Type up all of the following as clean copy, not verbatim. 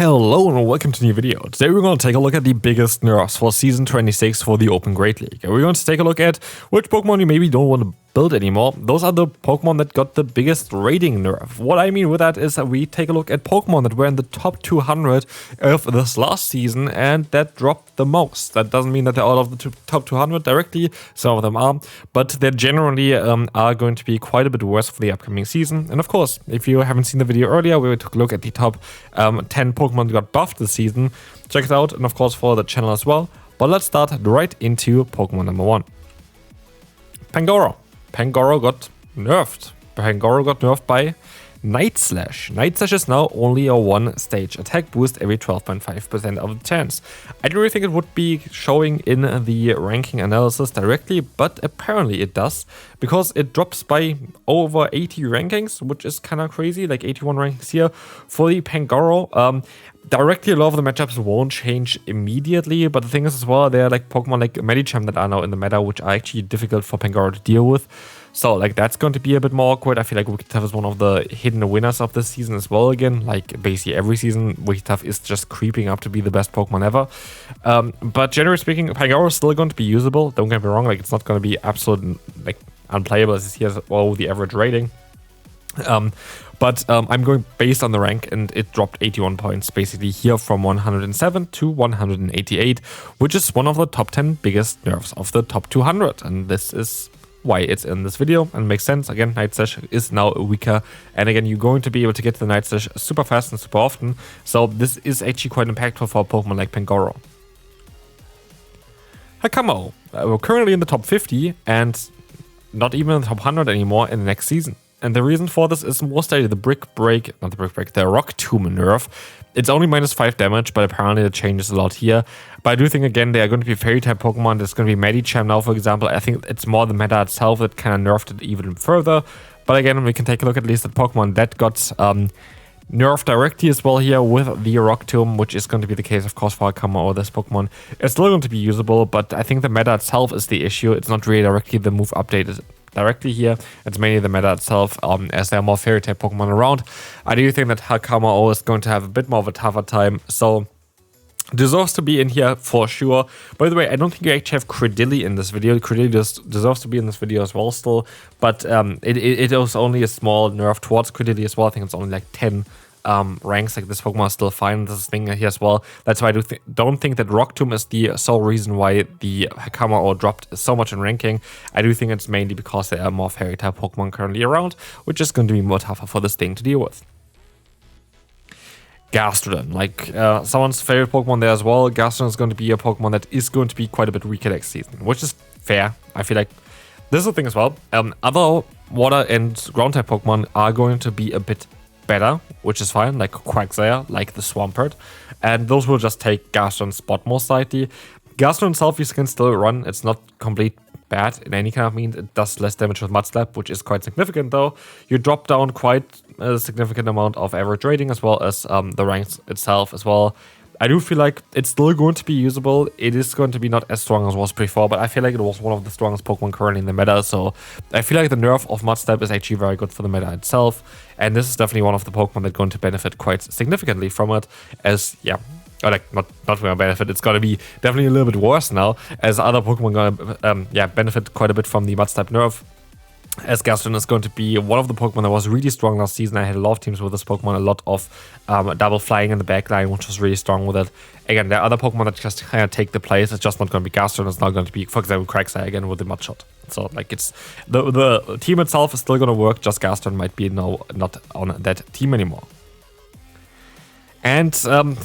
Hello and welcome to a new video. Today we're going to take a look at the biggest nerfs for Season 26 for the Open Great League. And we're going to take a look at which Pokemon you maybe don't want to build anymore. Those are the Pokemon that got the biggest rating nerf. What I mean with that is that we take a look at Pokemon that were in the top 200 of this last season and that dropped the most. That doesn't mean that they're all of the top 200 directly, some of them are, but they generally are going to be quite a bit worse for the upcoming season. And of course, if you haven't seen the video earlier where we took a look at the top 10 Pokemon that got buffed this season, check it out and of course follow the channel as well. But let's start right into Pokemon number 1. Pangoro. Pangoro got nerfed. Pangoro got nerfed by Night Slash. Night Slash is now only a 1-stage attack boost every 12.5% of the chance. I don't really think it would be showing in the ranking analysis directly, but apparently it does, because it drops by over 80 rankings, which is kind of crazy, like 81 rankings here for the Pangoro. Directly, a lot of the matchups won't change immediately, but the thing is as well, there are like Pokemon like Medicham that are now in the meta, which are actually difficult for Pangoro to deal with. So like that's going to be a bit more awkward. I feel like Wigglytuff is one of the hidden winners of this season as well again. Like basically every season, Wigglytuff is just creeping up to be the best Pokemon ever. But generally speaking, Pangoro is still going to be usable. Don't get me wrong, like it's not going to be absolute like unplayable as he has all the average rating. But I'm going based on the rank, and it dropped 81 points basically here from 107 to 188, which is one of the top 10 biggest nerfs of the top 200. And this is why it's in this video and makes sense. Again, Night Slash is now weaker, and again, you're going to be able to get to the Night Slash super fast and super often. So this is actually quite impactful for a Pokemon like Pangoro. Hakamo-o. We're currently in the top 50 and not even in the top 100 anymore in the next season. And the reason for this is mostly the the Rock Tomb nerf. It's only -5 damage, but apparently it changes a lot here. But I do think, again, they are going to be fairy type Pokemon. There's going to be Medicham now, for example. I think it's more the meta itself that kind of nerfed it even further. But again, we can take a look at least at Pokemon that got nerfed directly as well here with the Rock Tomb, which is going to be the case, of course, for Hakamo-o. This Pokemon is still going to be usable, but I think the meta itself is the issue. It's not really directly the move updated directly here. It's mainly the meta itself, as there are more fairy type Pokemon around. I do think that Hakamo-o is going to have a bit more of a tougher time, so deserves to be in here for sure. By the way, I don't think you actually have Credilli in this video. Credilli deserves to be in this video as well still, but it is only a small nerf towards Credilli as well. I think it's only like 10 ranks. Like this Pokemon is still fine. This thing here as well. That's why I don't think that Rock Tomb is the sole reason why the Hakamo-o dropped so much in ranking. I do think it's mainly because there are more fairy type Pokemon currently around, which is going to be more tougher for this thing to deal with. Gastrodon, like someone's favorite Pokemon there as well. Gastrodon is going to be a Pokemon that is going to be quite a bit weaker next season, which is fair. I feel like this is the thing as well. Other water and ground type Pokemon are going to be a bit better, which is fine, like Quagsire, like the Swampert, and those will just take Gastrodon's spot most likely. Gastrodon itself, you can still run. It's not complete bad in any kind of means. It does less damage with Mud Slap, which is quite significant though. You drop down quite a significant amount of average rating as well as the ranks itself as well. I do feel like it's still going to be usable. It is going to be not as strong as it was before, but I feel like it was one of the strongest Pokemon currently in the meta, so I feel like the nerf of Mud Slap is actually very good for the meta itself, and this is definitely one of the Pokemon that's going to benefit quite significantly from it, as, yeah, or like, not going to benefit, it's going to be definitely a little bit worse now, as other Pokemon going to, benefit quite a bit from the Mud Slap nerf. As Gastrodon is going to be one of the Pokemon that was really strong last season. I had a lot of teams with this Pokemon, a lot of double flying in the backline, which was really strong with it. Again, there are other Pokemon that just kind of take the place. It's just not going to be Gastrodon. It's not going to be, for example, Quagsire again with the Mud Shot. So, like, it's the team itself is still going to work. Just Gastrodon might be now not on that team anymore. And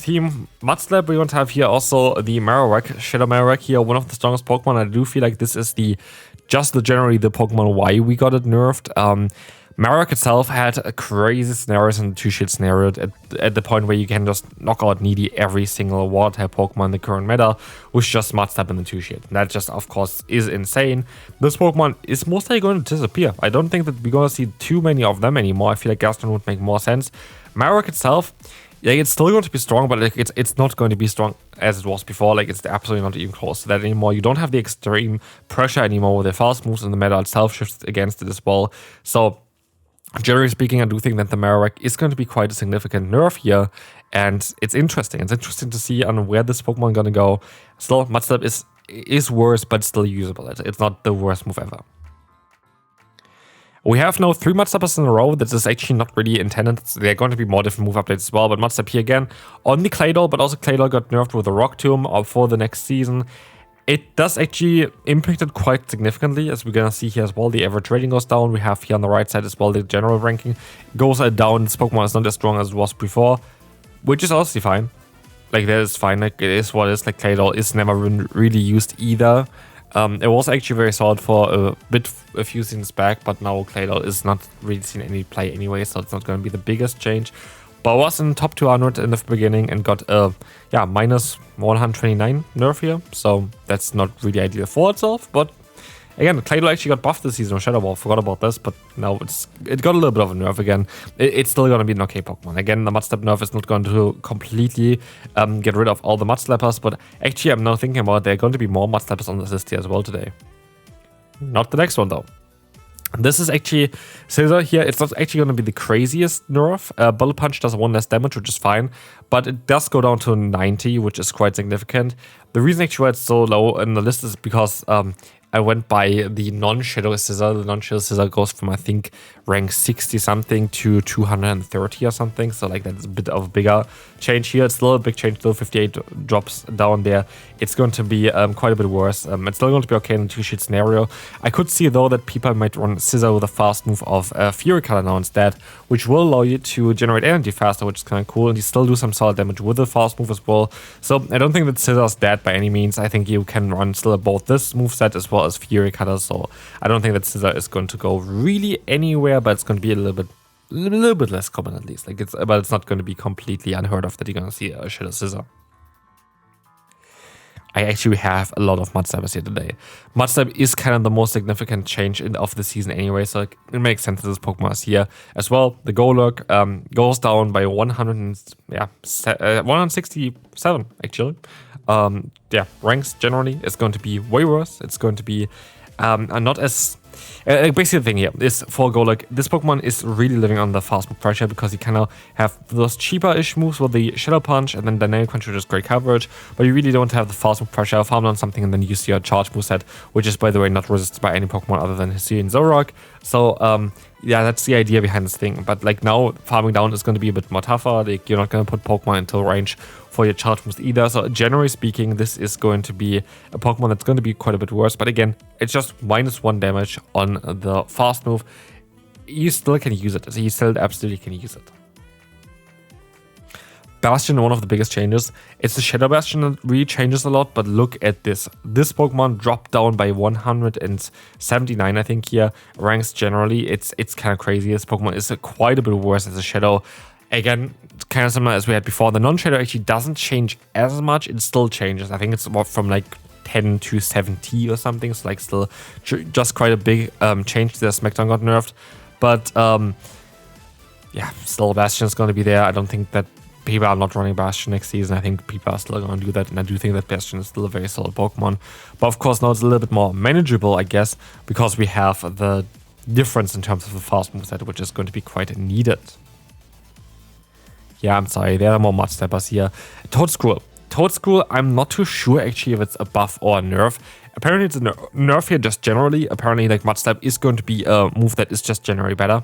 Team Mud Slap, we're going to have here also the Marowak, Shadow Marowak here, one of the strongest Pokemon. I do feel like this is generally the Pokemon why we got it nerfed. Marowak itself had a crazy scenarios in the 2-shield scenario at the point where you can just knock out nearly every single water type Pokemon in the current meta with just Mud Slap in the 2-shield. That just, of course, is insane. This Pokemon is most likely going to disappear. I don't think that we're going to see too many of them anymore. I feel like Gastrodon would make more sense. Marowak itself, yeah, it's still going to be strong, but like it's not going to be strong as it was before. Like, it's absolutely not even close to that anymore. You don't have the extreme pressure anymore with the fast moves, and the meta itself shifts against it as well. So generally speaking, I do think that the Marowak is going to be quite a significant nerf here, And it's interesting. It's interesting to see on where this Pokemon gonna go. Still, Mud Slap is worse, but still usable. It's not the worst move ever. We have now 3 Mud Slappers in a row. This is actually not really intended. There are going to be more different move updates as well, but Mud Slap here again on the Claydol, but also Claydol got nerfed with a Rock Tomb for the next season. It does actually impact it quite significantly, as we're gonna see here as well. The average rating goes down. We have here on the right side as well the general ranking goes down. This Pokemon is not as strong as it was before, which is honestly fine. Like, that is fine. Like, it is what it is. Like, Claydol is never been really used either. It was actually very solid for a few seasons back, but now Claydol is not really seen any play anyway, so it's not going to be the biggest change. But I was in top 200 in the beginning and got minus 129 nerf here, so that's not really ideal for itself. But again, Claydol actually got buffed this season on Shadow Ball. Forgot about this, but now it got a little bit of a nerf again. It's still going to be an okay Pokemon. Again, the Mud Slap nerf is not going to completely get rid of all the Mud Slappers, but actually I'm now thinking about there are going to be more Mud Slappers on this list here as well today. Not the next one though. This is actually Scizor here. It's not actually going to be the craziest nerf. Bullet Punch does 1 less damage, which is fine, but it does go down to 90, which is quite significant. The reason actually why it's so low in the list is because I went by the non-Shadow Scizor. The non-Shadow Scizor goes from, I think, rank 60 something to 230 or something. So like that's a bit of a bigger change here. It's still a big change, still 58 drops down there. It's going to be quite a bit worse. It's still going to be okay in a 2-sheet scenario. I could see though that people might run Scizor with a fast move of Fury Cutter now instead, which will allow you to generate energy faster, which is kind of cool. And you still do some solid damage with a fast move as well. So I don't think that Scizor's dead by any means. I think you can run still both this moveset as well as Fury Cutter. So I don't think that Scizor is going to go really anywhere, but it's going to be a little bit less common at least. But it's not going to be completely unheard of that you're going to see a Shadow Scizor. I actually have a lot of Mud Slappers here today. Mud Slap is kind of the most significant change of the season anyway, so it makes sense that this Pokemon is here as well. The Golurk goes down by 167 actually. Ranks generally is going to be way worse. It's going to be not as... basically the thing here is for Golurk, this Pokemon is really living under fast move pressure because you kind of have those cheaper-ish moves with the Shadow Punch and then Dynamic Punch, which is great coverage, but you really don't have the fast move pressure. Farm down something and then use your charge moveset, which is by the way not resisted by any Pokemon other than Hisuian Zoroark. So yeah, that's the idea behind this thing. But like now, farming down is going to be a bit more tougher. Like you're not going to put Pokemon into range for your charge moves either. So generally speaking, this is going to be a Pokemon that's going to be quite a bit worse. But again, it's just -1 damage on the fast move. You still can use it. So you still absolutely can use it. Bastion, one of the biggest changes. It's the Shadow Bastion that really changes a lot, but look at this. This Pokemon dropped down by 179, I think here. Ranks generally, it's kind of crazy. This Pokemon is quite a bit worse as a Shadow. Again, kind of similar as we had before. The non-Shadow actually doesn't change as much. It still changes. I think it's more from like 10 to 70 or something. So like still just quite a big change. The Smackdown got nerfed. But yeah, still Bastion is going to be there. I don't think that people are not running Bastion next season. I think people are still going to do that, and I do think that Bastion is still a very solid Pokemon. But of course now it's a little bit more manageable, I guess, because we have the difference in terms of the fast moveset, which is going to be quite needed. Yeah, I'm sorry, there are more Mud Slappers here. Toedscruel. Toedscruel, I'm not too sure actually if it's a buff or a nerf. Apparently it's a nerf here just generally. Apparently like Mud Slap is going to be a move that is just generally better.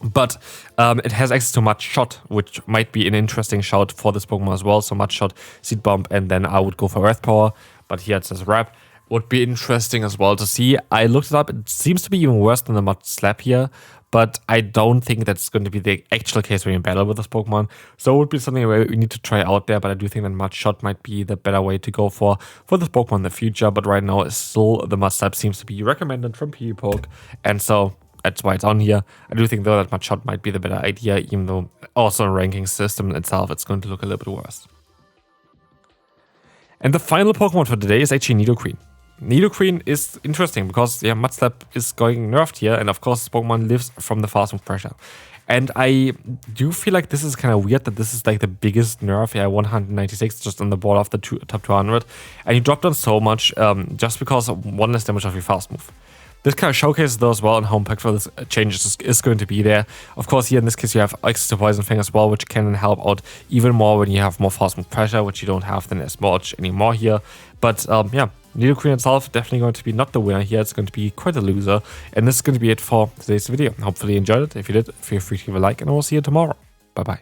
But it has access to Mud Shot, which might be an interesting shout for this Pokemon as well. So Mud Shot, Seed Bomb, and then I would go for Earth Power. But here it says Wrap. Would be interesting as well to see. I looked it up. It seems to be even worse than the Mud Slap here. But I don't think that's going to be the actual case when you battle with this Pokemon. So it would be something where we need to try out there. But I do think that Mud Shot might be the better way to go for this Pokemon in the future. But right now, still the Mud Slap seems to be recommended from PvPoke. And so that's why it's on here. I do think though that Mud Shot might be the better idea, even though also in ranking system itself, it's going to look a little bit worse. And the final Pokemon for today is actually Nidoqueen. Nidoqueen is interesting because yeah, Mud Slap is going nerfed here, and of course Pokemon lives from the fast move pressure. And I do feel like this is kind of weird that this is like the biggest nerf. Yeah, 196 just on the board of the top 200, and you dropped down so much just because of 1 less damage of your fast move. this kind of showcases though as well, and how impactful this changes is going to be there. Of course, here in this case, you have access to Poison Fang as well, which can help out even more when you have more fast move pressure, which you don't have then as much anymore here. But yeah, Nidoqueen itself definitely going to be not the winner here. It's going to be quite a loser. And this is going to be it for today's video. Hopefully you enjoyed it. If you did, feel free to give a like, and I will see you tomorrow. Bye bye.